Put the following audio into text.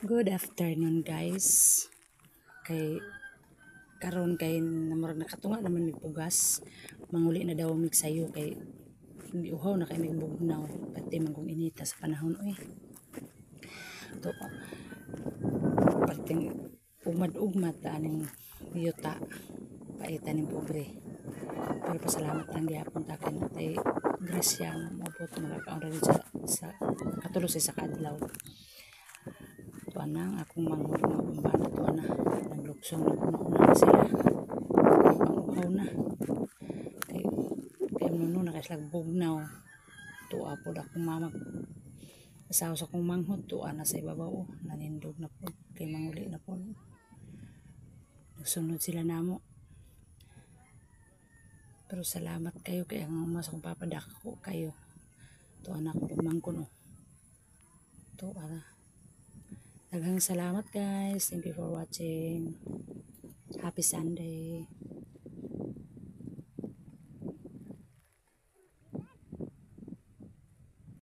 Good afternoon guys. Kay karon kay namurag nakatunga naman mig pugas. Manguli na daw mig sayo kay hindi uhaw na kay mig bugnaw pati man kung inita sa panahon oy. To parting ugmad-ugmad ta aning yuta paita ning pobre. Pero pasalamat lang gyapon ta kay natay grasya nga moabot magakaon rin sa katulo sa kadlaw. Tuan na akong mangbana tuan na nagluksong na sila panguhaw na kay nuno na kay slag bugnaw tuwa po akong mamag asawa sa kong manghod tuwa na sa ibabaw nanindog na po kay manguli na po nagsunod sila namo. Pero salamat kayo kay ang mas kong papadako kayo tuwa na akong pagmangkon tuwa na. Daghang salamat guys. Thank you for watching. Happy Sunday.